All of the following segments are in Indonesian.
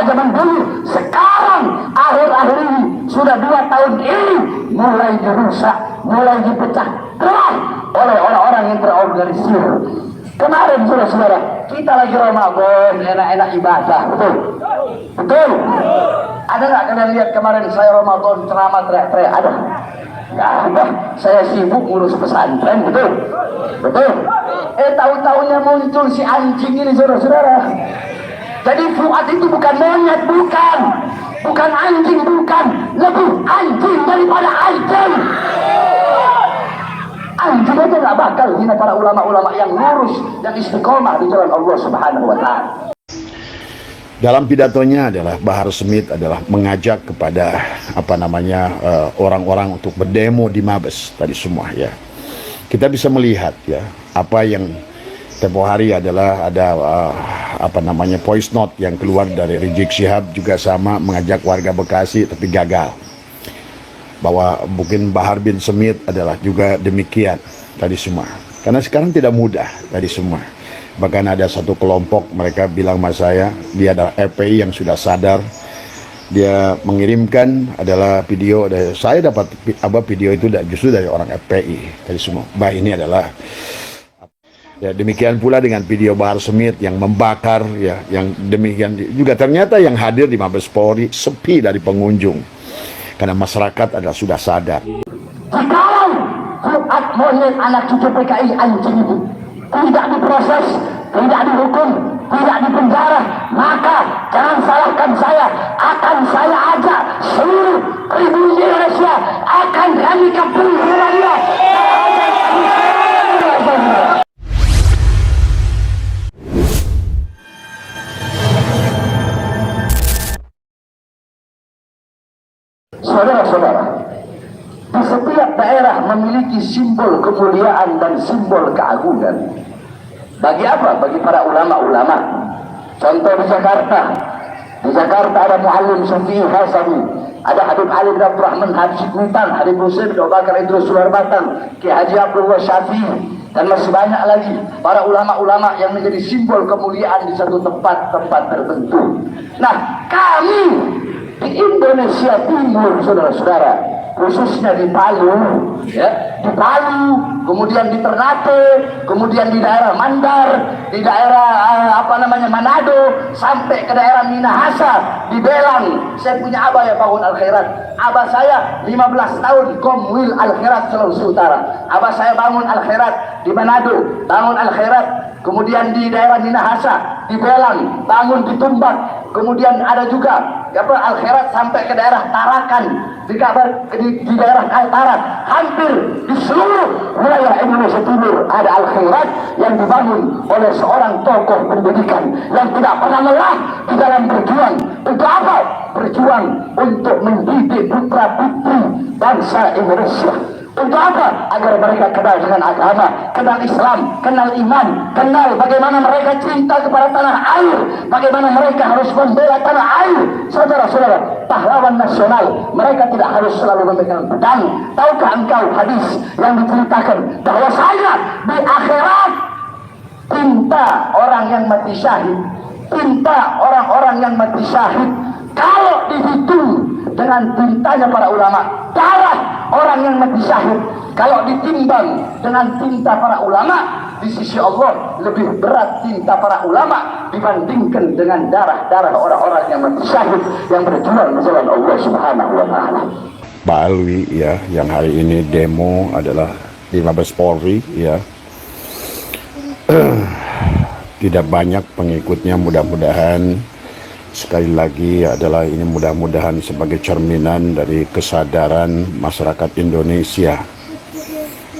zaman dulu. Sekarang akhir-akhir ini sudah 2 tahun ini mulai dirusak, mulai dipecah belah oleh orang-orang yang terorganisir. Kemarin saudara-saudara, kita lagi Ramadan, enak-enak ibadah, betul? Betul? Ada nggak kalian lihat kemarin saya Ramadan ceramah teriak-teriak? Ada? Nggak ada. Saya sibuk ngurus pesantren, betul? Betul? Tahu-tahunya muncul si anjing ini saudara-saudara. Jadi Fuad itu bukan monyet, bukan. Bukan anjing, bukan. Lebih anjing daripada anjing. Anjing aja nggak bakal hina para ulama-ulama yang lurus, yang istiqomah di jalan Allah Subhanahu wa Ta'ala. Dalam pidatonya adalah Bahar Smith adalah mengajak kepada orang-orang untuk berdemo di Mabes tadi semua ya. Kita bisa melihat ya apa yang tempo hari adalah ada voice note yang keluar dari Rizik Syihab juga sama mengajak warga Bekasi tapi gagal. Bahwa mungkin Bahar bin Smith adalah juga demikian tadi semua. Karena sekarang tidak mudah tadi semua. Bahkan ada satu kelompok mereka bilang sama saya, dia adalah FPI yang sudah sadar. Dia mengirimkan adalah video, saya dapat video itu justru dari orang FPI tadi semua. Bah ini adalah ya, demikian pula dengan video Bahar Smith yang membakar ya, yang demikian juga ternyata yang hadir di Mabes Polri sepi dari pengunjung karena masyarakat adalah sudah sadar. Jikalau Fuad monyet anak cucu PKI anjing itu tidak diproses, tidak dihukum, tidak dipenjara, maka jangan salahkan saya. Akan saya ajak seluruh pribumi Indonesia akan kami kepungkurannya. Saudara-saudara, di setiap daerah memiliki simbol kemuliaan dan simbol keagungan. Bagi apa? Bagi para ulama-ulama. Contoh di Jakarta. Di Jakarta ada Muallim Sufi Hasani, ada Habib Ali bin Abdul Rahman Habib Kuitan, Habib Hussein bin Abu Bakar Idrus Sularbatan, Ki Haji Abdullah Syafi'i, dan masih banyak lagi para ulama-ulama yang menjadi simbol kemuliaan di satu tempat-tempat tertentu. Nah, kami di Indonesia Timur, saudara-saudara, khususnya di Palu, ya, di Palu, kemudian di Ternate, kemudian di daerah Mandar, di daerah Manado, sampai ke daerah Minahasa, di Belang. Saya punya abah ya bangun Al-Khairat. Abah saya 15 tahun Komwil Al-Khairat Sulawesi Utara. Abah saya bangun Al-Khairat di Manado, bangun Al-Khairat, kemudian di daerah Minahasa, di Belang, bangun di Tumbak, kemudian ada juga Al-Khairat sampai ke daerah Tarakan, di daerah Kaltara. Hampir di seluruh wilayah Indonesia Timur ada Al-Khairat yang dibangun oleh seorang tokoh pendidikan yang tidak pernah lelah di dalam berjuang. Untuk apa? Berjuang untuk mendidik putra-putri bangsa Indonesia. Untuk apa? Agar mereka kenal dengan agama, kenal Islam, kenal iman, kenal bagaimana mereka cinta kepada tanah air, bagaimana mereka harus membela tanah air. Saudara-saudara, pahlawan nasional, mereka tidak harus selalu memegang pedang. Tahukah engkau hadis yang diceritakan bahwa saya di akhirat tinta orang yang mati syahid, tinta orang-orang yang mati syahid, kalau dihitung dengan tintanya para ulama, darah orang yang mati syahid kalau ditimbang dengan tinta para ulama, di sisi Allah lebih berat tinta para ulama dibandingkan dengan darah-darah orang-orang yang mati syahid yang berjuang di jalan Allah Subhanahu wa Ta'ala. Pak Alwi ya, yang hari ini demo adalah di Mabes Polri ya. Tidak banyak pengikutnya, mudah-mudahan sekali lagi adalah ini mudah-mudahan sebagai cerminan dari kesadaran masyarakat Indonesia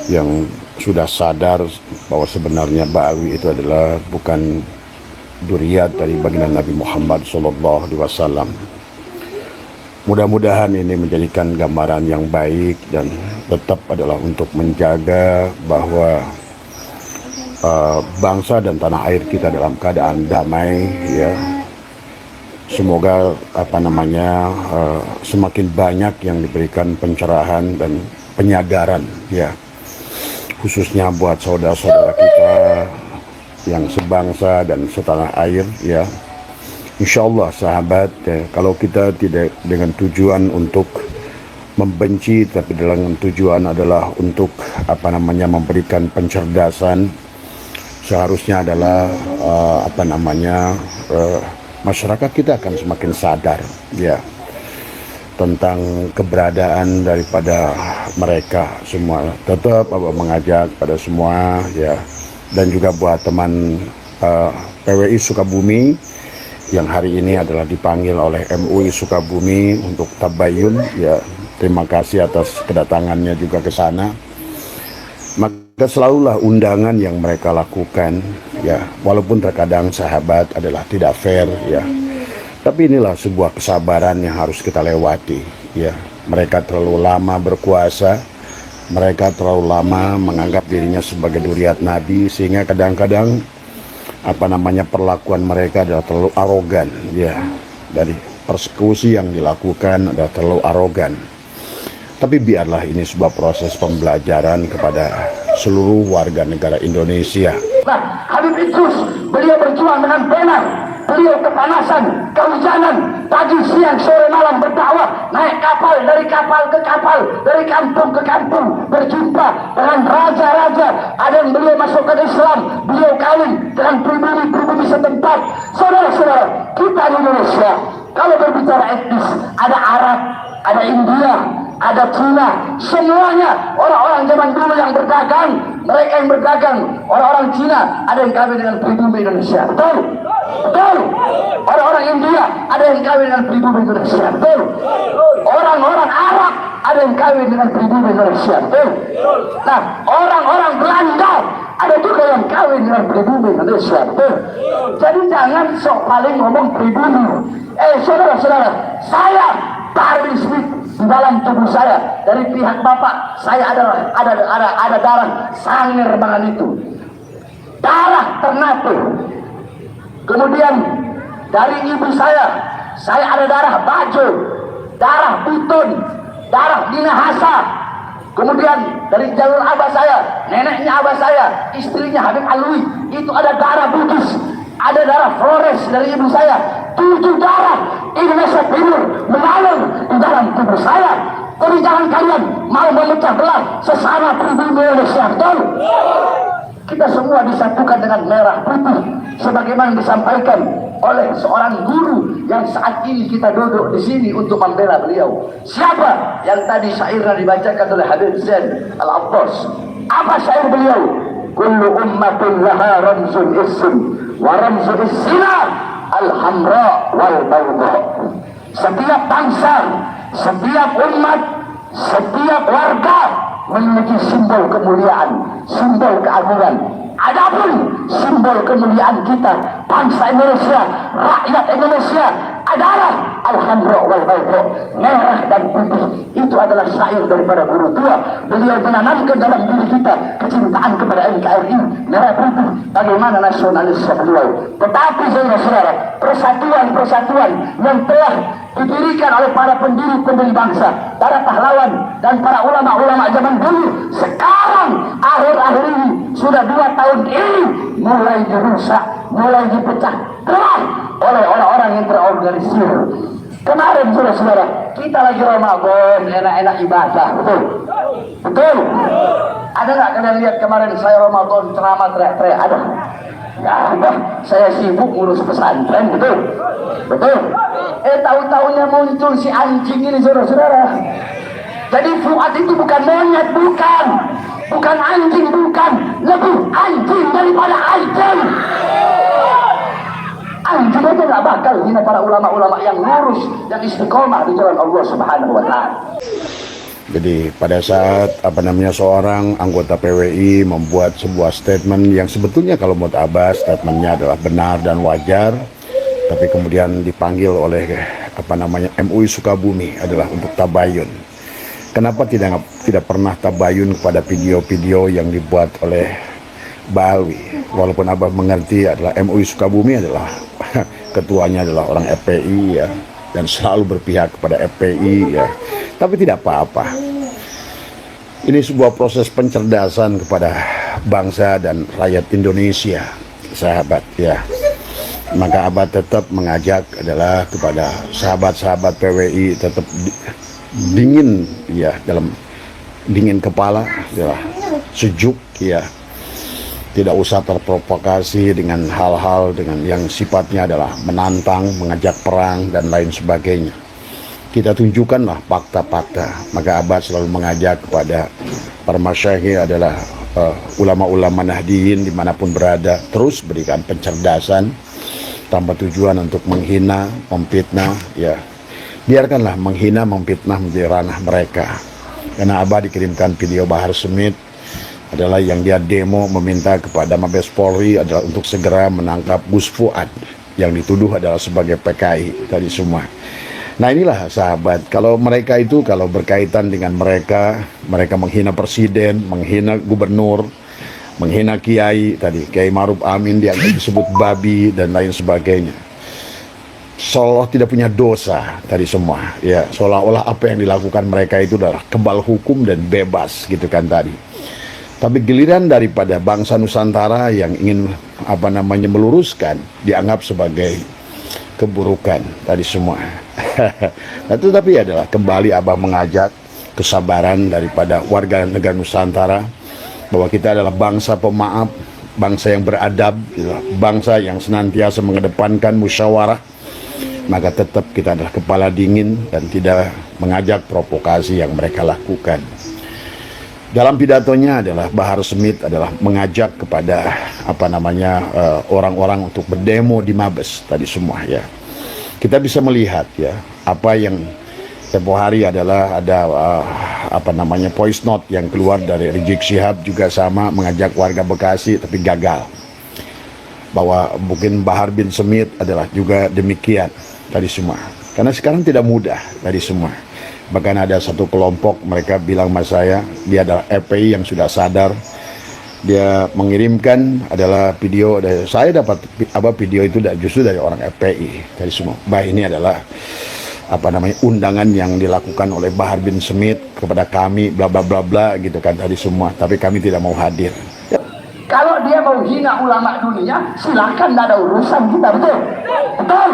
yang sudah sadar bahwa sebenarnya Ba'awi itu adalah bukan dzurriyyat dari baginda Nabi Muhammad SAW. Mudah-mudahan ini menjadikan gambaran yang baik dan tetap adalah untuk menjaga bahwa bangsa dan tanah air kita dalam keadaan damai ya. Semoga semakin banyak yang diberikan pencerahan dan penyadaran ya, khususnya buat saudara-saudara kita yang sebangsa dan setanah air ya, Insya Allah sahabat, kalau kita tidak dengan tujuan untuk membenci, tapi dengan tujuan adalah untuk memberikan pencerdasan, seharusnya adalah masyarakat kita akan semakin sadar ya tentang keberadaan daripada mereka semua. Tetap mengajak pada semua ya, dan juga buat teman PWI Sukabumi yang hari ini adalah dipanggil oleh MUI Sukabumi untuk tabayun ya. Terima kasih atas kedatangannya juga ke sana. Maka selalulah undangan yang mereka lakukan ya, walaupun terkadang sahabat adalah tidak fair ya, tapi inilah sebuah kesabaran yang harus kita lewati ya. Mereka terlalu lama berkuasa, mereka terlalu lama menganggap dirinya sebagai duriat Nabi, sehingga kadang-kadang perlakuan mereka adalah terlalu arogan ya. Dari persekusi yang dilakukan adalah terlalu arogan. Tapi biarlah ini sebuah proses pembelajaran kepada seluruh warga negara Indonesia. Nah, Habib Idrus, beliau berjuang dengan benar. Beliau kepanasan, kehujanan, pagi, siang, sore, malam berdakwah, naik kapal dari kapal ke kapal, dari kampung ke kampung, berjumpa dengan raja-raja. Ada yang beliau masukkan Islam, beliau kawin dengan pribumi-pribumi setempat. Saudara-saudara, kita di Indonesia, kalau berbicara etnis, ada Arab, ada India, ada Cina, semuanya orang-orang zaman dulu yang berdagang. Mereka yang berdagang, orang-orang Cina, ada yang kawin dengan pribumi Indonesia, betul? Betul. Orang-orang India ada yang kawin dengan pribumi Indonesia, betul? Orang-orang Arab ada yang kawin dengan pribumi Indonesia, betul? Nah, orang-orang Belanda ada juga yang kawin dengan pribumi Indonesia, betul? Jadi jangan sok paling ngomong pribumi. Saudara-saudara, saya Pak Smith, di dalam tubuh saya dari pihak bapak saya ada darah Sangir Bangan itu, darah Ternate. Kemudian dari ibu saya ada darah Bajo, darah Buton, darah Minahasa. Kemudian dari jalur abah saya, neneknya abah saya, istrinya Habib Alwi, itu ada darah Bugis, ada darah Flores dari ibu saya. 7 darah Indonesia Timur mengalir di dalam tubuh saya. Jadi jangan kalian mau memecah belah sesama pribumi Indonesia, betul? Kita semua disatukan dengan merah putih, sebagaimana disampaikan oleh seorang guru yang saat ini kita duduk di sini untuk membela beliau. Siapa yang tadi syairnya dibacakan oleh Habib Zain Al-Abbas? Apa syair beliau? Kullu ummatin laha ramzun ism wa ramzun isina al-hamra wal bayda. Setiap bangsa, setiap umat, setiap warga memiliki simbol kemuliaan, simbol keagungan. Adapun simbol kemuliaan kita, bangsa Indonesia, rakyat Indonesia, adalah al-hamra wal bayda, merah dan putih. Itu adalah syair daripada guru tua. Beliau menanamkan dalam diri kita kecintaan kepada NKRI, merah putih, bagaimana nasionalisme beliau. Tetapi saudara-saudara, persatuan-persatuan yang telah didirikan oleh para pendiri bangsa, para pahlawan dan para ulama-ulama zaman dulu, sekarang akhir-akhir ini sudah 2 tahun ini mulai dirusak, mulai dipecah belah oleh orang-orang yang terorganisir. Kemarin saudara-saudara, kita lagi Ramadan, enak-enak ibadah, betul? Betul? Ada nggak kalian lihat kemarin saya Ramadan ceramah teriak-teriak? Ada? Nggak ada. Saya sibuk ngurus pesantren, betul? Betul? Tahu-tahunya muncul si anjing ini saudara-saudara. Jadi Fuad itu bukan monyet, bukan anjing, bukan, lebih anjing daripada anjing. Anjing aja nggak bakal hina para ulama-ulama yang lurus, yang istiqomah di jalan Allah Subhanahu wa Ta'ala. Jadi pada saat seorang anggota PWI membuat sebuah statement yang sebetulnya kalau menurut Abbas statementnya adalah benar dan wajar, tapi kemudian dipanggil oleh MUI Sukabumi adalah untuk tabayun. Kenapa tidak pernah tabayun kepada video-video yang dibuat oleh Bali? Walaupun Abah mengerti adalah MUI Sukabumi adalah ketuanya adalah orang FPI ya, dan selalu berpihak kepada FPI ya. Tapi tidak apa-apa. Ini sebuah proses pencerdasan kepada bangsa dan rakyat Indonesia, sahabat ya. maka Abah tetap mengajak adalah kepada sahabat-sahabat PWI tetap dingin ya, dalam dingin kepala ya, sejuk ya, tidak usah terprovokasi dengan hal-hal dengan yang sifatnya adalah menantang, mengajak perang dan lain sebagainya. Kita tunjukkanlah fakta-fakta. Maka Abah selalu mengajak kepada para masyayikh adalah ulama-ulama Nahdiyin dimanapun berada, terus berikan pencerdasan tanpa tujuan untuk menghina, memfitnah ya. Biarkanlah menghina, memfitnah menjadi ranah mereka. Karena Abah dikirimkan video Bahar Smith adalah yang dia demo meminta kepada Mabes Polri adalah untuk segera menangkap Gus Fuad yang dituduh adalah sebagai PKI tadi semua. Nah inilah sahabat, kalau mereka itu kalau berkaitan dengan mereka menghina presiden, menghina gubernur, menghina kiai tadi, Kiai Ma'ruf Amin dia disebut babi dan lain sebagainya. Seolah tidak punya dosa tadi semua, ya seolah-olah apa yang dilakukan mereka itu adalah kebal hukum dan bebas gitu kan tadi. Tapi giliran daripada bangsa Nusantara yang ingin meluruskan dianggap sebagai keburukan tadi semua. Nah, tetapi adalah kembali Abah mengajak kesabaran daripada warga negara Nusantara bahwa kita adalah bangsa pemaaf, bangsa yang beradab, bangsa yang senantiasa mengedepankan musyawarah. Maka tetap kita adalah kepala dingin dan tidak mengajak provokasi yang mereka lakukan. Dalam pidatonya adalah Bahar Smith adalah mengajak kepada orang-orang untuk berdemo di Mabes tadi semua ya. Kita bisa melihat ya apa yang tempo hari adalah ada voice note yang keluar dari Rizik Syihab juga sama mengajak warga Bekasi tapi gagal. Bahwa mungkin Bahar bin Smith adalah juga demikian tadi semua. Karena sekarang tidak mudah tadi semua. Bahkan ada satu kelompok mereka bilang sama saya, dia adalah FPI yang sudah sadar. Dia mengirimkan adalah video, saya dapat video itu justru dari orang FPI dari semua. Ini adalah undangan yang dilakukan oleh Bahar bin Smith kepada kami bla bla bla bla gitu kan tadi semua, tapi kami tidak mau hadir. Kalau dia mau hina ulama dunia, silakan, tidak ada urusan kita, betul? Betul.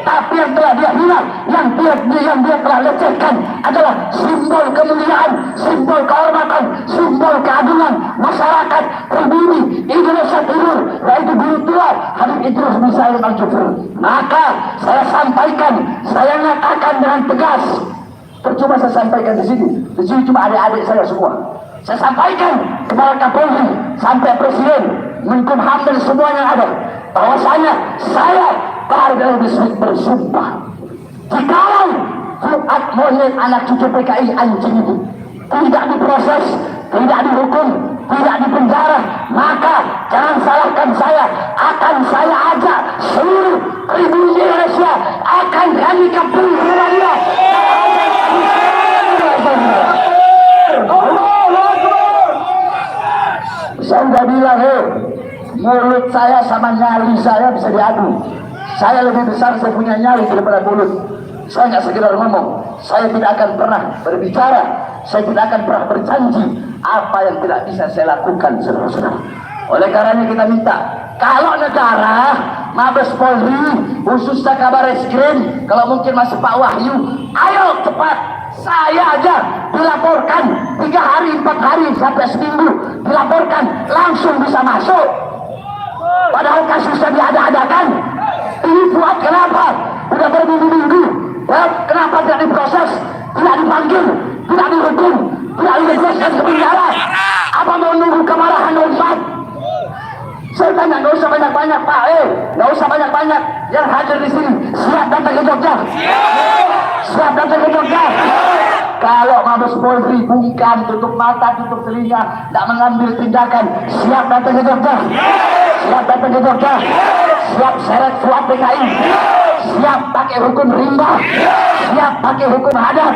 Tapi yang telah dia hina, yang dia telah lecehkan adalah simbol kemuliaan, simbol kehormatan, simbol keagungan masyarakat pribumi Indonesia Timur, yaitu guru tua Habib Idrus Musa Al-Jufri. Maka saya sampaikan, saya nyatakan dengan tegas. Percuma saya sampaikan di sini cuma adik-adik saya semua. Saya sampaikan kepada Kapolri sampai Presiden, Menkumham dan semua yang ada, bahwasanya saya Bahar bin Smith bersumpah, jikalau Fuad monyet anak cucu PKI anjing itu tidak diproses, tidak dihukum, tidak dipenjara, maka jangan salahkan saya, akan saya ajak seluruh pribumi Indonesia, akan kami kepung dia. Saya udah bilang, mulut saya sama nyali saya bisa diadu. Saya lebih besar, saya punya nyali daripada mulut. Saya nggak sekedar ngomong, saya tidak akan pernah berbicara, saya tidak akan pernah berjanji apa yang tidak bisa saya lakukan, saudara-saudara. Oleh karenanya kita minta, kalau negara, Mabes Polri, khususnya Kabar Eskrim, kalau mungkin masih Pak Wahyu, ayo cepat. Saya aja dilaporkan 3 hari, 4 hari sampai seminggu dilaporkan langsung bisa masuk. Padahal kasusnya diada-adakan. Ini Fuad kenapa? Sudah berminggu-minggu. Kenapa tidak diproses? Tidak dipanggil, tidak dihukum, tidak dijebloskan ke penjara? Apa mau nunggu kemarahan umat? Saya tanya, nggak usah banyak-banyak Pak, nggak usah banyak-banyak. Yang hadir di sini siap datang ke Jogja? Siap datang ke Jogja? Kalau Mabes Polri bungkam, tutup mata, tutup telinga, tidak mengambil tindakan, siap datang ke Jogja? Siap datang ke Jogja? Siap seret Fuad PKI? Siap pakai hukum rimba? Siap pakai hukum adat?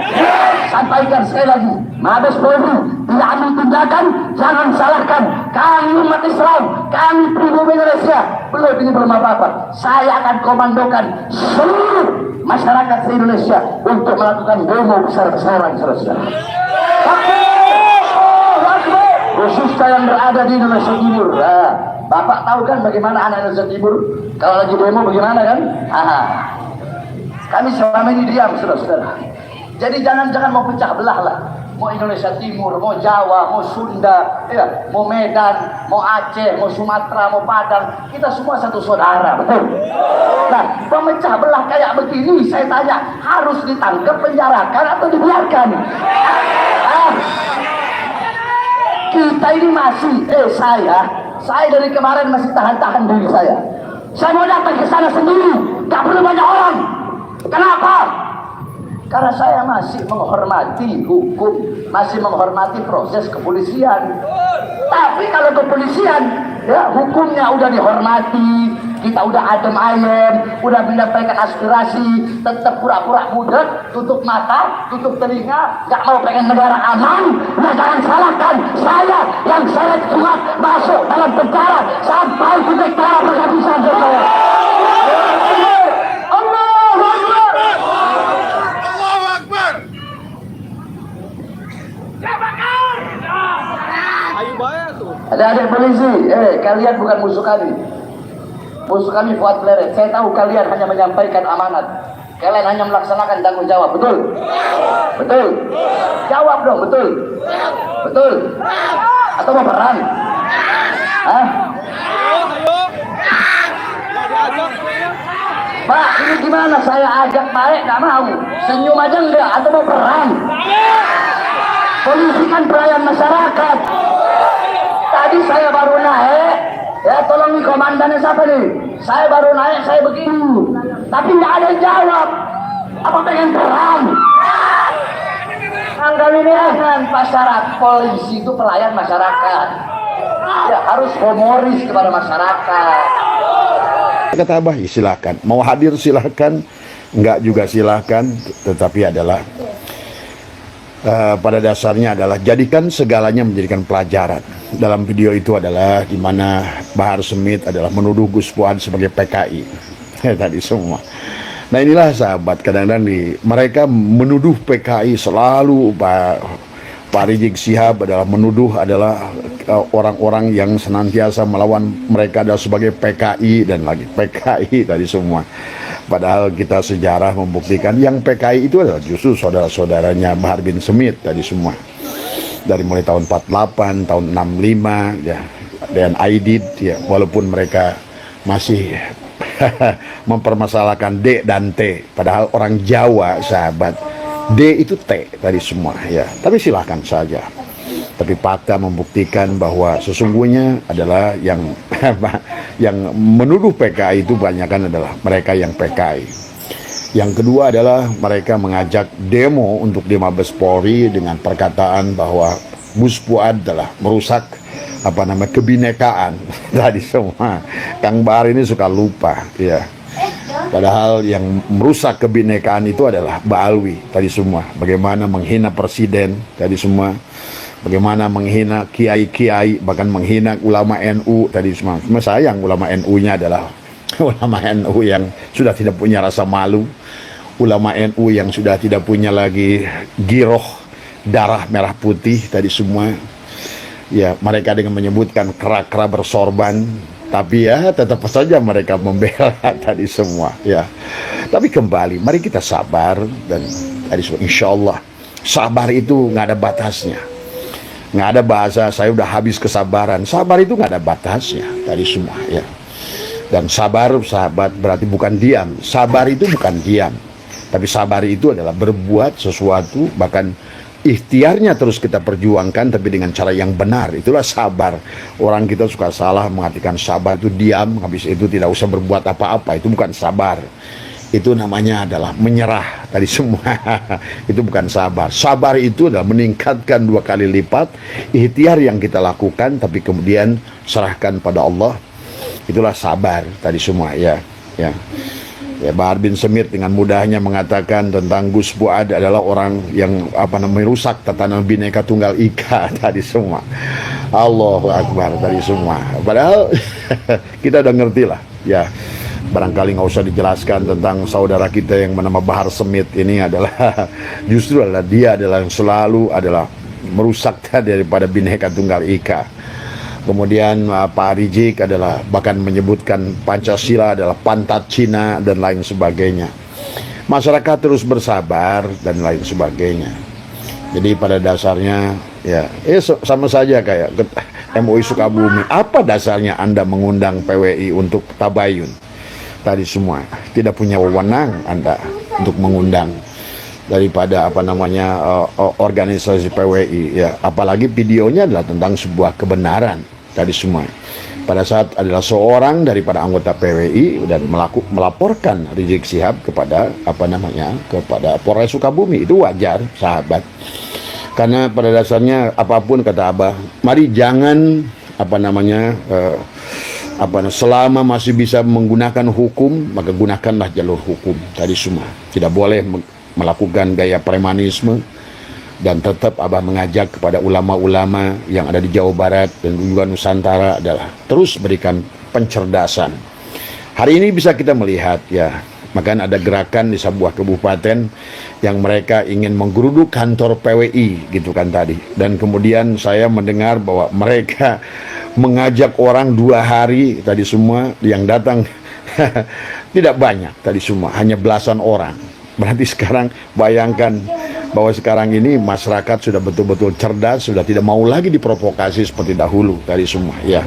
Sampaikan sekali lagi, Mabes Polri tidak ambil tindakan, jangan salahkan kami umat Islam, kami pribumi Indonesia. Belum apa-apa. Saya akan komandokan seluruh masyarakat se-Indonesia untuk melakukan demo besar-besaran, saudara-saudara. Khususnya yang berada di Indonesia Timur. Bapak tahu kan bagaimana anak Indonesia Timur kalau lagi demo bagaimana kan? Aha. Kami selama ini diam, saudara-saudara. Jadi jangan mau pecah belah lah. Mau Indonesia Timur, mau Jawa, mau Sunda, ya, mau Medan, mau Aceh, mau Sumatera, mau Padang, kita semua satu saudara, betul? Nah, pemecah belah kayak begini, saya tanya, harus ditangkap, penjarakan atau dibiarkan? Kita ini masih, saya dari kemarin masih tahan-tahan diri saya. Saya mau datang ke sana sendiri, gak perlu banyak orang. Kenapa? Karena saya masih menghormati hukum, masih menghormati proses kepolisian. Tapi kalau kepolisian, ya hukumnya udah dihormati, kita udah adem ayem, udah menyampaikan aspirasi, tetap pura-pura budek, tutup mata, tutup telinga, gak mau pengen negara aman. Nah, jangan salahkan saya yang seret kuat masuk dalam penjara sampai titik darah penghabisan saya. Adik-adik polisi, kalian bukan musuh kami. Musuh kami Fuad Pleret. Saya tahu kalian hanya menyampaikan amanat. Kalian hanya melaksanakan tanggung jawab, betul? Betul? Jawab dong, betul? Betul? Atau mau perang? Hah? Pak, ini gimana? Saya ajak baik, gak mau. Senyum aja enggak, atau mau perang? Polisi kan pelayan masyarakat. Tadi saya baru naik, ya tolong nih komandannya siapa nih? Saya baru naik, saya begini, tapi nggak ada yang jawab. Apa pengen perang? Anggal ini kan masyarakat, polisi itu pelayan masyarakat. Ya harus humoris kepada masyarakat. Kata Abah, silakan. Mau hadir silakan, enggak juga silakan, tetapi adalah pada dasarnya adalah jadikan segalanya menjadikan pelajaran. Dalam video itu adalah di mana Bahar Smith adalah menuduh Gus Fuad sebagai PKI. Tadi semua. Nah inilah sahabat, kadang-kadang mereka menuduh PKI selalu Pak Rizik Syihab adalah menuduh adalah orang-orang yang senantiasa melawan mereka adalah sebagai PKI dan lagi PKI tadi semua. Padahal kita sejarah membuktikan yang PKI itu adalah justru saudara-saudaranya Bahar bin Smith tadi semua. Dari mulai tahun 48, tahun 65 ya, dan Aidid ya, walaupun mereka masih mempermasalahkan D dan T, padahal orang Jawa sahabat D itu T tadi semua ya. Tapi silahkan saja. Tapi fakta membuktikan bahwa sesungguhnya adalah yang menuduh PKI itu banyakkan adalah mereka yang PKI. Yang kedua adalah mereka mengajak demo untuk di Mabes Polri dengan perkataan bahwa Gus Fuad adalah merusak kebinekaan tadi semua. Kang Bahar ini suka lupa ya. Padahal yang merusak kebinekaan itu adalah Mbak Alwi tadi semua. Bagaimana menghina presiden tadi semua. Bagaimana menghina kiai-kiai, bahkan menghina ulama NU tadi semua. Cuma sayang ulama NU-nya adalah ulama NU yang sudah tidak punya rasa malu. Ulama NU yang sudah tidak punya lagi giroh darah merah putih tadi semua. Ya, mereka dengan menyebutkan kera-kera bersorban, tapi ya tetap saja mereka membela tadi semua ya. Tapi kembali, mari kita sabar dan tadi semua insya Allah sabar itu nggak ada batasnya. Nggak ada bahasa saya udah habis kesabaran. Sabar itu nggak ada batasnya tadi semua ya. Dan sabar sahabat berarti bukan diam. Sabar itu bukan diam, tapi sabar itu adalah berbuat sesuatu, bahkan ikhtiarnya terus kita perjuangkan tapi dengan cara yang benar. Itulah sabar. Orang kita suka salah mengartikan sabar itu diam, habis itu tidak usah berbuat apa-apa. Itu bukan sabar. Itu namanya adalah menyerah tadi semua. Itu bukan sabar. Sabar itu adalah meningkatkan 2 kali lipat ikhtiar yang kita lakukan, tapi kemudian serahkan pada Allah. Itulah sabar tadi semua ya. Ya, Bahar bin Smith dengan mudahnya mengatakan tentang Gus Fuad adalah orang yang merusak tatanan Bhinneka Tunggal Ika tadi semua. Allahu Akbar tadi semua. Padahal kita udah ngerti lah ya. Barangkali nggak usah dijelaskan tentang saudara kita yang bernama Bahar Smith ini adalah justru dia adalah yang selalu adalah merusak daripada Bhinneka Tunggal Ika. Kemudian Pak Rizik adalah bahkan menyebutkan Pancasila adalah pantat Cina dan lain sebagainya. Masyarakat terus bersabar dan lain sebagainya. Jadi pada dasarnya ya sama saja kayak MUI Sukabumi. Apa dasarnya Anda mengundang PWI untuk tabayun? Tadi semua tidak punya wewenang Anda untuk mengundang daripada organisasi PWI ya, apalagi videonya adalah tentang sebuah kebenaran tadi semua. Pada saat adalah seorang daripada anggota PWI dan melaporkan Rizik Syihab kepada kepada Polres Sukabumi, itu wajar sahabat. Karena pada dasarnya apapun kata Abah, mari jangan selama masih bisa menggunakan hukum, maka gunakanlah jalur hukum tadi semua. Tidak boleh melakukan gaya premanisme, dan tetap Abah mengajak kepada ulama-ulama yang ada di Jawa Barat dan juga Nusantara adalah terus berikan pencerdasan. Hari ini bisa kita melihat ya, maka ada gerakan di sebuah kabupaten yang mereka ingin menggeruduk kantor PWI gitu kan tadi, dan kemudian saya mendengar bahwa mereka mengajak orang 2 hari tadi semua, yang datang tidak banyak tadi semua, hanya belasan orang. Berarti sekarang bayangkan bahwa sekarang ini masyarakat sudah betul-betul cerdas, sudah tidak mau lagi diprovokasi seperti dahulu tadi semua ya.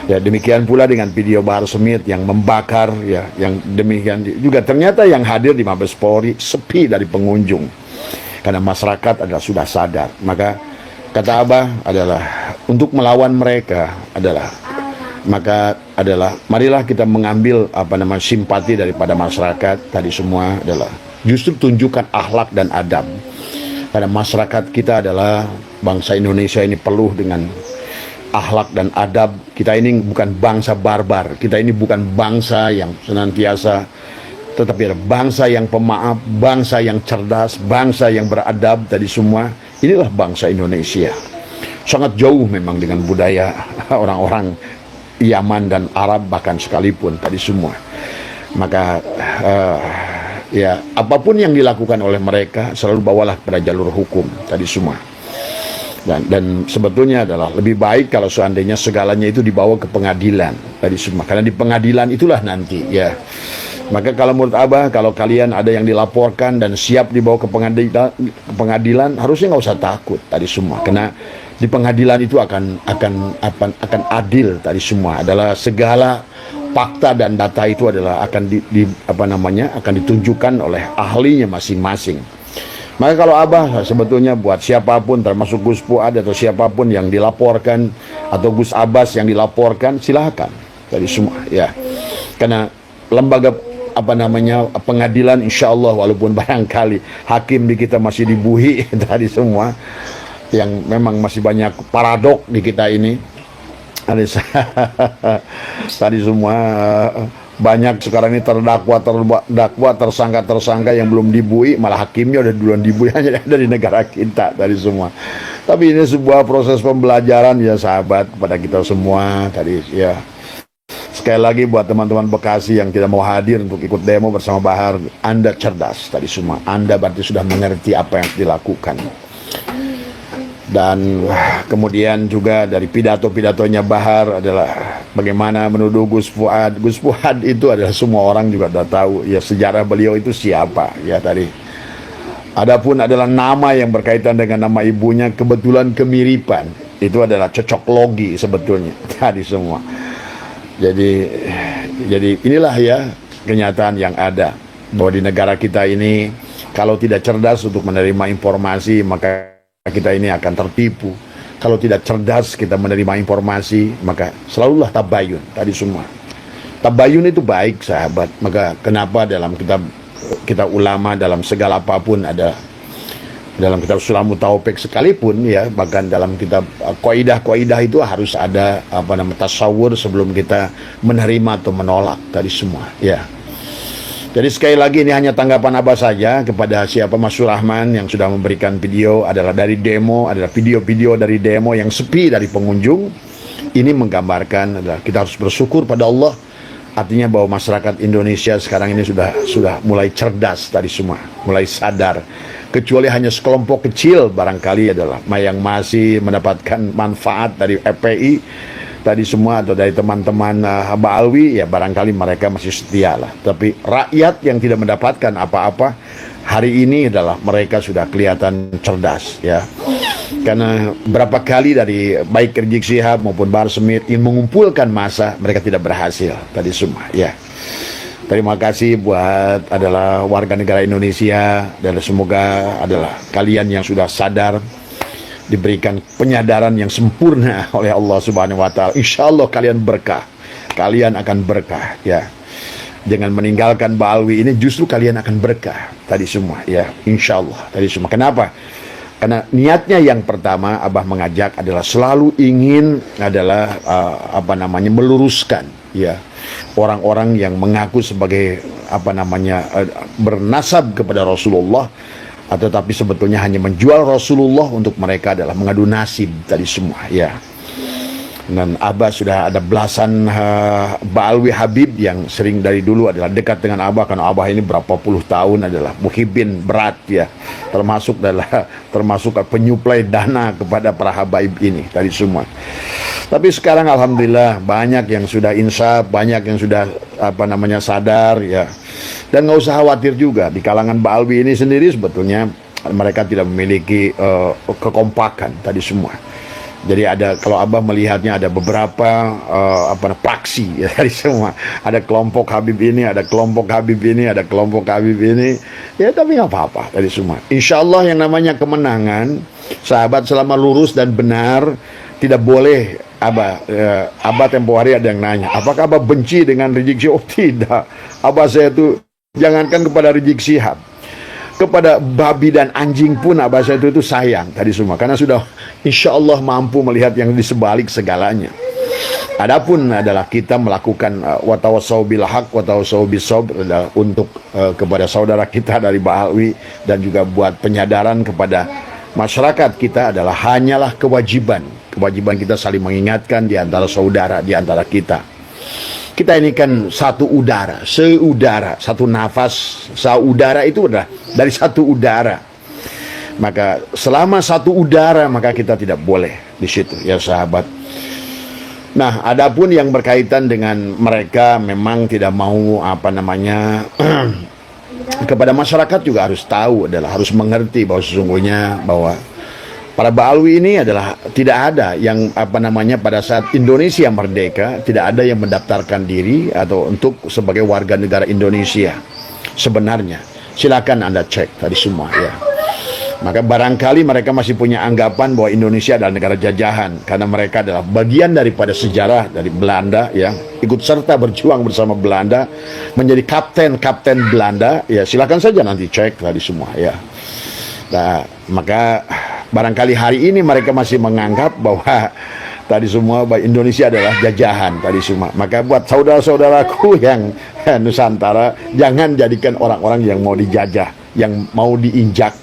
Ya demikian pula dengan video Bahar Smith yang membakar ya, yang demikian juga ternyata yang hadir di Mabes Polri sepi dari pengunjung karena masyarakat adalah sudah sadar. Maka kata Abah adalah untuk melawan mereka adalah marilah kita mengambil simpati daripada masyarakat tadi semua adalah justru tunjukkan akhlak dan adab. Karena masyarakat kita adalah bangsa Indonesia ini penuh dengan akhlak dan adab. Kita ini bukan bangsa barbar, kita ini bukan bangsa yang senantiasa, tetapi ada bangsa yang pemaaf, bangsa yang cerdas, bangsa yang beradab tadi semua. Inilah bangsa Indonesia. Sangat jauh memang dengan budaya orang-orang Yaman dan Arab bahkan sekalipun tadi semua. Maka ya apapun yang dilakukan oleh mereka selalu bawalah pada jalur hukum tadi semua. Dan sebetulnya adalah lebih baik kalau seandainya segalanya itu dibawa ke pengadilan tadi semua, karena di pengadilan itulah nanti ya. Maka kalau menurut Abah, kalau kalian ada yang dilaporkan dan siap dibawa ke pengadilan harusnya nggak usah takut tadi semua, karena di pengadilan itu akan adil tadi semua. Adalah segala fakta dan data itu adalah akan ditunjukkan oleh ahlinya masing-masing. Maka kalau Abah sebetulnya buat siapapun, termasuk Gus Fuad atau siapapun yang dilaporkan atau Gus Abbas yang dilaporkan, silakan tadi semua ya. Karena lembaga pengadilan insya Allah, walaupun barangkali hakim di kita masih dibuhi tadi semua, yang memang masih banyak paradok di kita ini. Tadi semua banyak sekarang ini terdakwa, tersangka yang belum dibui, malah hakimnya udah duluan dibui, hanya ada di negara kita tadi semua. Tapi ini sebuah proses pembelajaran ya sahabat kepada kita semua tadi ya. Sekali lagi buat teman-teman Bekasi yang tidak mau hadir untuk ikut demo bersama Bahar, Anda cerdas tadi semua. Anda berarti sudah mengerti apa yang dilakukan. Dan kemudian juga dari pidato-pidatonya Bahar adalah bagaimana menuduh Gus Fuad. Gus Fuad itu adalah semua orang juga sudah tahu ya sejarah beliau itu siapa ya tadi. Adapun adalah nama yang berkaitan dengan nama ibunya, kebetulan kemiripan. Itu adalah cocok logi sebetulnya tadi semua. Jadi inilah ya kenyataan yang ada, bahwa di negara kita ini kalau tidak cerdas untuk menerima informasi maka kita ini akan tertipu. Kalau tidak cerdas kita menerima informasi maka selalulah tabayun tadi semua. Tabayun itu baik sahabat. Maka kenapa dalam kita ulama dalam segala apapun ada, dalam kitab Sulamut Taufik sekalipun ya, bahkan dalam kitab Qaidah itu harus ada tasawur sebelum kita menerima atau menolak tadi semua ya. Jadi sekali lagi ini hanya tanggapan Abah saja kepada siapa Mas Surahman yang sudah memberikan video adalah dari demo, adalah video-video dari demo yang sepi dari pengunjung. Ini menggambarkan adalah kita harus bersyukur pada Allah Artinya bahwa masyarakat Indonesia sekarang ini sudah mulai cerdas tadi semua, mulai sadar. Kecuali hanya sekelompok kecil barangkali adalah yang masih mendapatkan manfaat dari FPI tadi semua atau dari teman-teman Ba'alwi, ya barangkali mereka masih setia lah. Tapi rakyat yang tidak mendapatkan apa-apa hari ini adalah mereka sudah kelihatan cerdas ya. Karena berapa kali dari baik Rizik Syihab maupun Bahar Smith ingin mengumpulkan massa, mereka tidak berhasil tadi semua ya. Terima kasih buat adalah warga negara Indonesia, dan semoga adalah kalian yang sudah sadar diberikan penyadaran yang sempurna oleh Allah Subhanahu wa taala. Insyaallah kalian berkah. Kalian akan berkah ya. Jangan meninggalkan Ba'alwi ini, justru kalian akan berkah tadi semua ya. Insyaallah tadi semua. Kenapa? Karena niatnya yang pertama Abah mengajak adalah selalu ingin adalah meluruskan ya orang-orang yang mengaku sebagai bernasab kepada Rasulullah, tetapi sebetulnya hanya menjual Rasulullah untuk mereka adalah mengadu nasib tadi semua ya. Dan Abah sudah ada belasan Ba'alwi Habib yang sering dari dulu adalah dekat dengan Abah, karena Abah ini berapa puluh tahun adalah muhibin berat ya, termasuk penyuplai dana kepada para habaib ini tadi semua. Tapi sekarang alhamdulillah banyak yang sudah insaf, banyak yang sudah sadar ya. Dan nggak usah khawatir juga, di kalangan Ba'alwi ini sendiri sebetulnya mereka tidak memiliki kekompakan tadi semua. Jadi kalau Abah melihatnya ada beberapa praksi ya, dari semua. Ada kelompok Habib ini, ada kelompok Habib ini, ada kelompok Habib ini. Ya tapi nggak apa-apa dari semua. Insya Allah yang namanya kemenangan, sahabat selama lurus dan benar, tidak boleh Abah tempo hari ada yang nanya, apakah Abah benci dengan Rizik Syihab? Oh, tidak. Abah saya itu jangankan kepada Rizik Syihab, kepada babi dan anjing pun Abah saya itu sayang tadi semua, karena sudah insya Allah mampu melihat yang di sebalik segalanya. Adapun adalah kita melakukan watawassaw bil haq watawassaw bis sabr untuk kepada saudara kita dari Ba'alwi, dan juga buat penyadaran kepada masyarakat kita adalah hanyalah kewajiban kita saling mengingatkan di antara saudara, di antara kita. Kita ini kan satu udara, seudara, satu nafas, saudara itu adalah dari satu udara. Maka selama satu udara, maka kita tidak boleh di situ ya sahabat. Nah, adapun yang berkaitan dengan mereka memang tidak mau kepada masyarakat juga harus tahu, adalah harus mengerti bahwa sesungguhnya bahwa para Ba'alwi ini adalah tidak ada yang pada saat Indonesia merdeka tidak ada yang mendaftarkan diri atau untuk sebagai warga negara Indonesia sebenarnya. Silakan Anda cek tadi semua ya. Maka barangkali mereka masih punya anggapan bahwa Indonesia adalah negara jajahan, karena mereka adalah bagian daripada sejarah dari Belanda ya, ikut serta berjuang bersama Belanda menjadi kapten Belanda ya. Silakan saja nanti cek tadi semua ya. Nah, maka barangkali hari ini mereka masih menganggap bahwa tadi semua Indonesia adalah jajahan tadi semua. Maka buat saudara-saudaraku yang Nusantara, jangan jadikan orang-orang yang mau dijajah, yang mau diinjak,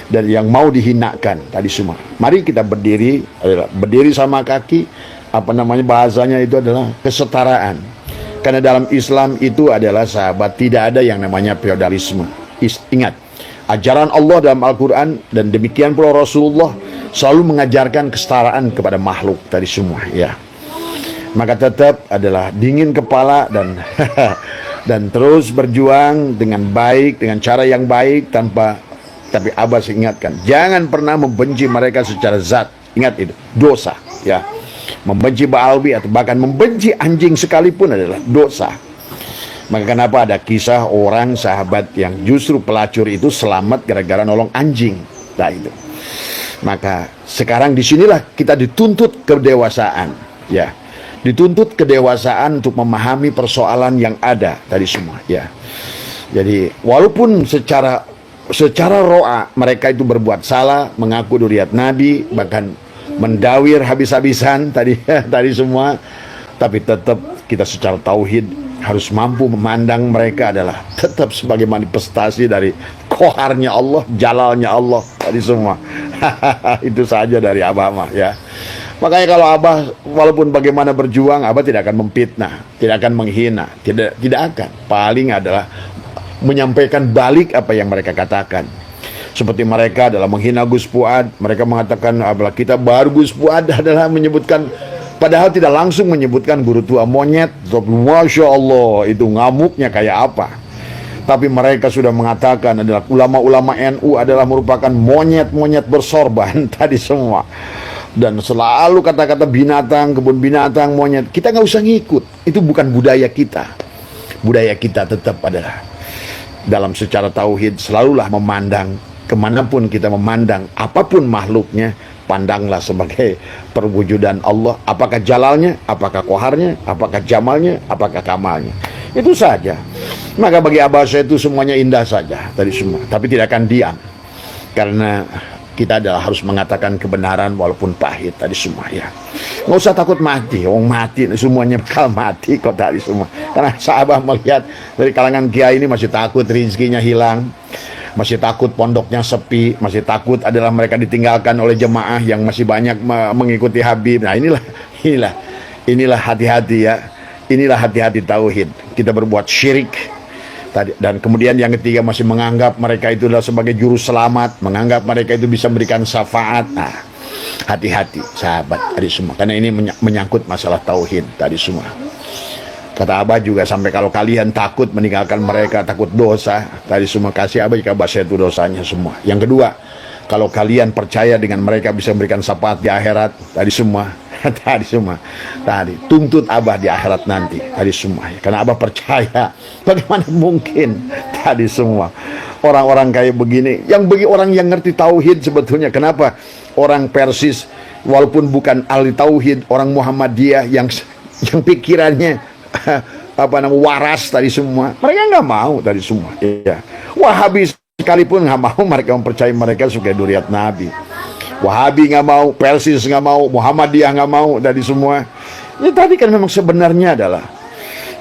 dan yang mau dihinakan tadi semua. Mari kita berdiri sama kaki, bahasanya itu adalah kesetaraan. Karena dalam Islam itu adalah sahabat, tidak ada yang namanya feodalisme. Ingat, ajaran Allah dalam Al-Quran dan demikian pula Rasulullah selalu mengajarkan kesetaraan kepada makhluk tadi semua ya. Maka tetap adalah dingin kepala dan dan terus berjuang dengan baik, dengan cara yang baik, tapi Abah ingatkan, jangan pernah membenci mereka secara zat. Ingat itu, dosa ya. Membenci Ba'alwi atau bahkan membenci anjing sekalipun adalah dosa. Maka kenapa ada kisah orang sahabat yang justru pelacur itu selamat gara-gara nolong anjing. Nah itu. Maka sekarang disinilah kita dituntut kedewasaan ya. Dituntut kedewasaan untuk memahami persoalan yang ada tadi semua ya. Jadi walaupun secara ro'a mereka itu berbuat salah, mengaku duriat Nabi, bahkan mendawir habis-habisan tadi semua, tapi tetap kita secara tauhid harus mampu memandang mereka adalah tetap sebagai manifestasi dari koharnya Allah, jalalnya Allah tadi semua. Itu saja dari Abah ya. Makanya kalau Abah walaupun bagaimana berjuang, Abah tidak akan memfitnah, tidak akan menghina, tidak akan. Paling adalah menyampaikan balik apa yang mereka katakan. Seperti mereka adalah menghina Gus Fuad, mereka mengatakan apabila kita baru Gus Fuad adalah menyebutkan, padahal tidak langsung menyebutkan guru tua monyet. Masya Allah, itu ngamuknya kayak apa. Tapi mereka sudah mengatakan adalah ulama-ulama NU adalah merupakan monyet-monyet bersorban tadi semua. Dan selalu kata-kata binatang, kebun binatang, monyet. Kita nggak usah ngikut. Itu bukan budaya kita. Budaya kita tetap adalah dalam secara tauhid selalulah memandang kemanapun kita memandang apapun makhluknya, pandanglah sebagai perwujudan Allah. Apakah jalalnya, apakah koharnya, apakah jamalnya, apakah kamalnya. Itu saja. Maka bagi Abah saya itu semuanya indah saja tadi semua. Tapi tidak akan diam. Karena kita adalah harus mengatakan kebenaran walaupun pahit tadi semua ya. Nggak usah takut mati. Orang mati semuanya bakal mati kok tadi semua. Karena sahabat melihat dari kalangan kiai ini masih takut rezekinya hilang, masih takut pondoknya sepi, masih takut adalah mereka ditinggalkan oleh jemaah yang masih banyak mengikuti Habib. Nah inilah hati-hati ya. Inilah hati-hati tauhid. Kita berbuat syirik tadi, dan kemudian yang ketiga masih menganggap mereka itu adalah sebagai juru selamat, menganggap mereka itu bisa memberikan syafaat. Nah, hati-hati sahabat tadi semua, karena ini menyangkut masalah tauhid tadi semua. Kata Abah juga, sampai kalau kalian takut meninggalkan mereka, takut dosa tadi semua, kasih Abah jika bahasa itu dosanya semua. Yang kedua, kalau kalian percaya dengan mereka bisa memberikan syafaat di akhirat tadi semua, tadi tuntut Abah di akhirat nanti tadi semua, karena Abah percaya. Bagaimana mungkin tadi semua orang-orang kayak begini, yang bagi orang yang ngerti tauhid sebetulnya, kenapa orang Persis walaupun bukan ahli tauhid, orang Muhammadiyah yang pikirannya waras tadi semua, mereka nggak mau tadi semua ya. Wahabi sekalipun nggak mau mereka mempercayai mereka sebagai duriat Nabi. Wahabi nggak mau, Persis nggak mau, Muhammadiyah nggak mau, dari semua. Ya tadi kan memang sebenarnya adalah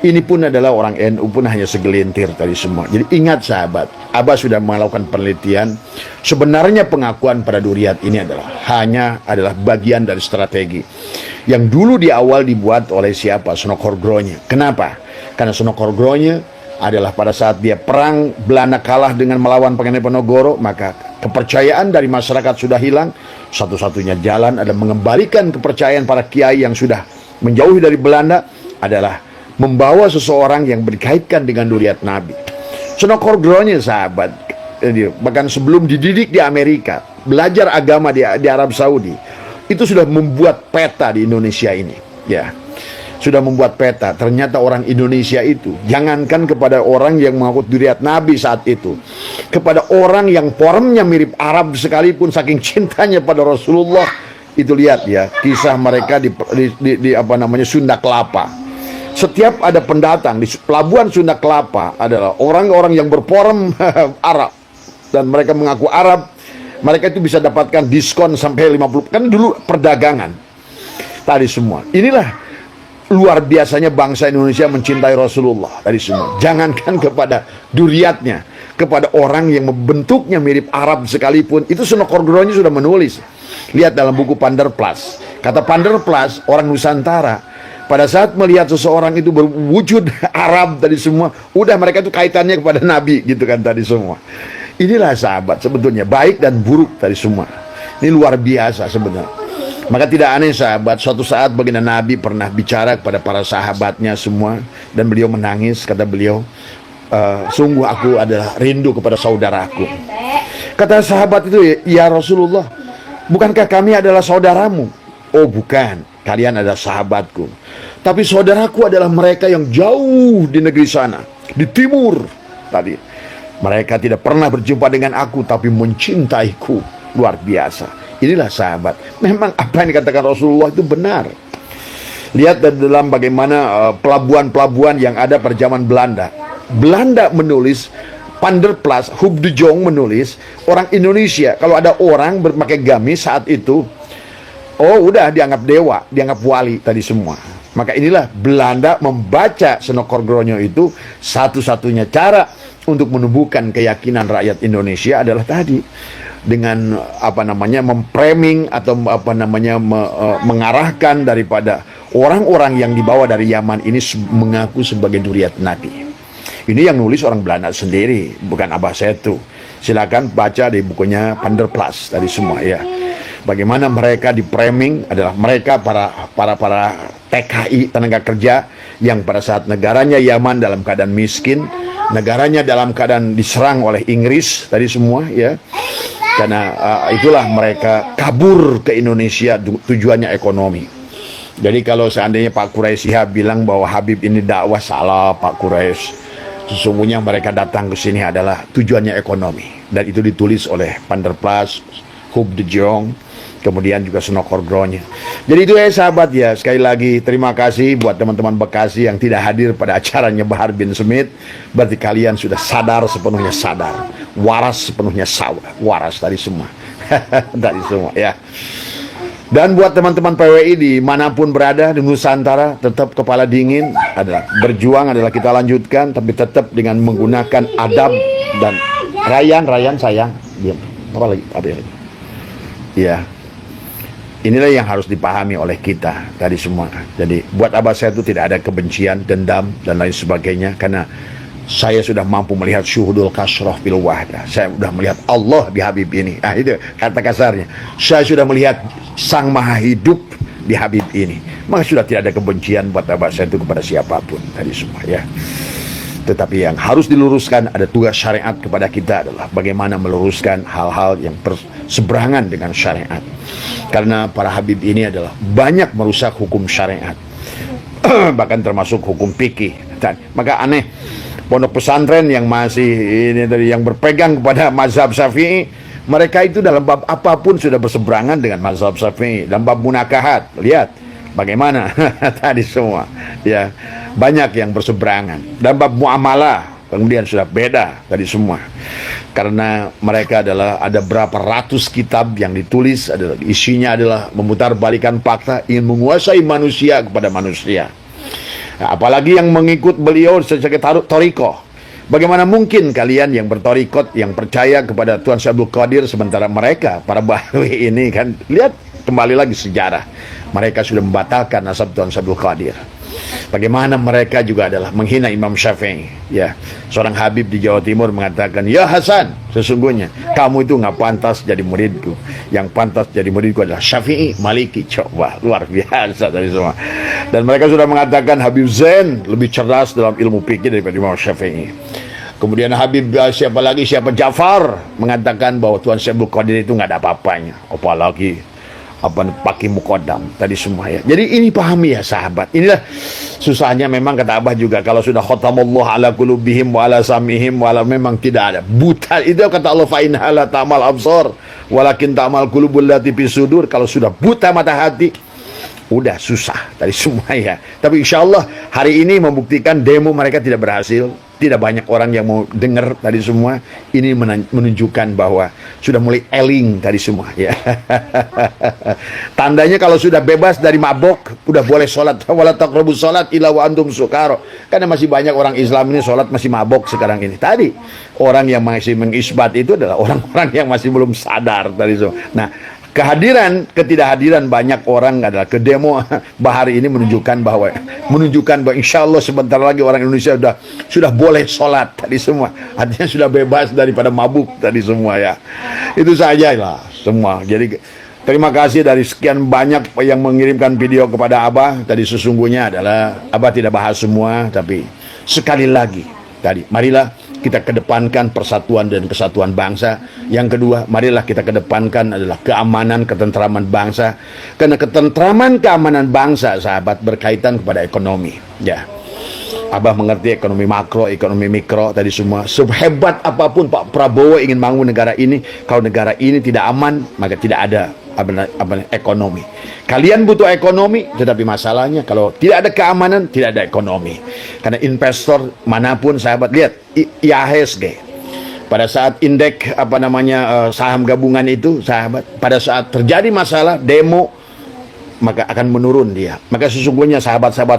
ini pun adalah orang NU pun hanya segelintir tadi semua. Jadi ingat sahabat, Abah sudah melakukan penelitian. Sebenarnya pengakuan pada duriat ini adalah bagian dari strategi yang dulu di awal dibuat oleh siapa? Sonokorgronya. Kenapa? Karena Sonokorgronya adalah pada saat dia perang Belanda kalah dengan melawan Pangeran Diponegoro, maka kepercayaan dari masyarakat sudah hilang. Satu-satunya jalan adalah mengembalikan kepercayaan para kiai yang sudah menjauhi dari Belanda adalah membawa seseorang yang berkaitan dengan duriat Nabi. Sonokorgronya sahabat, bahkan sebelum dididik di Amerika, belajar agama di Arab Saudi, itu sudah membuat peta di Indonesia ini ya. Sudah membuat peta. Ternyata orang Indonesia itu, jangankan kepada orang yang mengaku duriat Nabi saat itu, kepada orang yang formnya mirip Arab sekalipun, saking cintanya pada Rasulullah, itu lihat ya kisah mereka di Sunda Kelapa. Setiap ada pendatang di pelabuhan Sunda Kelapa adalah orang-orang yang berform Arab, dan mereka mengaku Arab, mereka itu bisa dapatkan diskon sampai 50%. Kan dulu perdagangan tadi semua. Inilah luar biasanya bangsa Indonesia mencintai Rasulullah tadi semua. Jangankan kepada duriatnya, kepada orang yang membentuknya mirip Arab sekalipun, itu Sonokorgronya sudah menulis. Lihat dalam buku Panderplas. Kata Panderplas, orang Nusantara pada saat melihat seseorang itu berwujud Arab tadi semua, udah mereka itu kaitannya kepada Nabi gitu kan tadi semua. Inilah sahabat sebetulnya, baik dan buruk tadi semua. Ini luar biasa sebenarnya. Maka tidak aneh sahabat, suatu saat baginda Nabi pernah bicara kepada para sahabatnya semua, dan beliau menangis. Kata beliau, sungguh aku adalah rindu kepada saudaraku. Kata sahabat itu, ya Rasulullah, bukankah kami adalah saudaramu? Oh bukan, kalian adalah sahabatku. Tapi saudaraku adalah mereka yang jauh di negeri sana, di timur tadi. Mereka tidak pernah berjumpa dengan aku, tapi mencintaiku. Luar biasa. Inilah sahabat. Memang apa yang dikatakan Rasulullah itu benar. Lihat dalam bagaimana pelabuhan-pelabuhan yang ada pada zaman Belanda. Belanda menulis, Panderplas, Huub de Jong menulis, orang Indonesia kalau ada orang berpakai gamis saat itu, oh udah dianggap dewa, dianggap wali tadi semua. Maka inilah Belanda membaca Sonokorgronya itu, satu-satunya cara untuk menumbuhkan keyakinan rakyat Indonesia adalah tadi dengan apa namanya memframing atau apa namanya mengarahkan daripada orang-orang yang dibawa dari Yaman ini mengaku sebagai duriat Nabi. Ini yang nulis orang Belanda sendiri, bukan Abah Setu. Silakan baca di bukunya Van der Plas tadi semua ya. Bagaimana mereka di framing adalah mereka para TKI, tenaga kerja yang pada saat negaranya Yaman dalam keadaan miskin, negaranya dalam keadaan diserang oleh Inggris tadi semua ya. Karena itulah mereka kabur ke Indonesia, tujuannya ekonomi. Jadi kalau seandainya Pak Quraisy Shihab bilang bahwa Habib ini dakwah, salah Pak Quraisy. Sesungguhnya mereka datang ke sini adalah tujuannya ekonomi. Dan itu ditulis oleh Van der Plas, Huub de Jong, kemudian juga Snokor Gronya. Jadi itu ya sahabat ya, sekali lagi terima kasih buat teman-teman Bekasi yang tidak hadir pada acaranya Bahar bin Smith. Berarti kalian sudah sadar sepenuhnya sadar, waras sepenuhnya waras tadi semua. Tadi semua ya. Dan buat teman-teman PWI dimanapun berada di Nusantara, tetap kepala dingin, adalah berjuang adalah kita lanjutkan, tapi tetap dengan menggunakan adab dan Rayan sayang, diam. Apa lagi? Ya, inilah yang harus dipahami oleh kita tadi semua. Jadi buat Abah saya itu tidak ada kebencian, dendam dan lain sebagainya, karena saya sudah mampu melihat syuhudul kasroh fil wahdah. Saya sudah melihat Allah di Habib ini. Itu kata kasarnya. Saya sudah melihat Sang Maha Hidup di Habib ini. Maka sudah tidak ada kebencian buat Abah saya itu kepada siapapun tadi semua ya. Tetapi yang harus diluruskan, ada tugas syariat kepada kita adalah bagaimana meluruskan hal-hal yang berseberangan dengan syariat. Karena para Habib ini adalah banyak merusak hukum syariat. Bahkan termasuk hukum fikih. Maka aneh, pondok pesantren yang masih ini tadi yang berpegang kepada mazhab Syafi'i, mereka itu dalam bab apapun sudah berseberangan dengan mazhab Syafi'i. Dalam bab munakahat, lihat bagaimana tadi semua ya, banyak yang berseberangan. Dalam bab muamalah kemudian sudah beda tadi semua, karena mereka adalah ada berapa ratus kitab yang ditulis, adalah isinya adalah memutarbalikan fakta, ingin menguasai manusia kepada manusia. Nah, apalagi yang mengikut beliau sebagai torikoh. Bagaimana mungkin kalian yang bertorikot, yang percaya kepada Tuan Syekh Abdul Qadir, sementara mereka, para Bahawi ini kan, lihat kembali lagi sejarah. Mereka sudah membatalkan nasab Tuan Syekh Abdul Qadir. Bagaimana mereka juga adalah menghina Imam Syafi'i ya. Seorang Habib di Jawa Timur mengatakan, ya Hasan, sesungguhnya kamu itu nggak pantas jadi muridku. Yang pantas jadi muridku adalah Syafi'i, Maliki. Coba, luar biasa dari semua. Dan mereka sudah mengatakan Habib Zain lebih cerdas dalam ilmu fikih daripada Imam Syafi'i. Kemudian Habib siapa Ja'far mengatakan bahwa Tuan Syekh Abdul Qadir itu nggak ada apa-apanya. Apalagi pakai mukodam tadi semua ya. Jadi ini pahami ya sahabat. Inilah susahnya memang kata Abah juga, kalau sudah khotamullah ala qulubihim wa ala samihim wa ala, memang tidak ada buta. Itu kata Allah, fa inna la ta'mal absar walakin ta'mal qulubul lati fis sudur. Kalau sudah buta mata hati, udah susah tadi semua ya. Tapi insya Allah hari ini membuktikan demo mereka tidak berhasil. Tidak banyak orang yang mau dengar tadi semua. Ini menunjukkan bahwa sudah mulai eling tadi semua ya. Tandanya kalau sudah bebas dari mabok, udah boleh sholat. Wala taqrabu sholat illa wa antum sukaro. Karena masih banyak orang Islam ini sholat masih mabok sekarang ini. Tadi orang yang masih mengisbat itu adalah orang-orang yang masih belum sadar tadi semua. Nah, ketidakhadiran banyak orang adalah ke demo Bahar ini menunjukkan bahwa insya Allah sebentar lagi orang Indonesia sudah boleh sholat tadi semua, artinya sudah bebas daripada mabuk tadi semua ya. Itu saja lah semua. Jadi terima kasih dari sekian banyak yang mengirimkan video kepada Abah. Tadi sesungguhnya adalah Abah tidak bahas semua, tapi sekali lagi tadi marilah kita kedepankan persatuan dan kesatuan bangsa. Yang kedua, marilah kita kedepankan adalah keamanan, ketentraman bangsa. Karena ketentraman, keamanan bangsa, sahabat, berkaitan kepada ekonomi. Ya, Abah mengerti ekonomi makro, ekonomi mikro, tadi semua. Sehebat apapun Pak Prabowo ingin bangun negara ini, kalau negara ini tidak aman, maka tidak ada ekonomi. Kalian butuh ekonomi, tetapi masalahnya kalau tidak ada keamanan, tidak ada ekonomi. Karena investor manapun, sahabat, lihat IHSG pada saat indeks saham gabungan itu, sahabat, pada saat terjadi masalah demo, maka akan menurun dia. Maka sesungguhnya sahabat-sahabat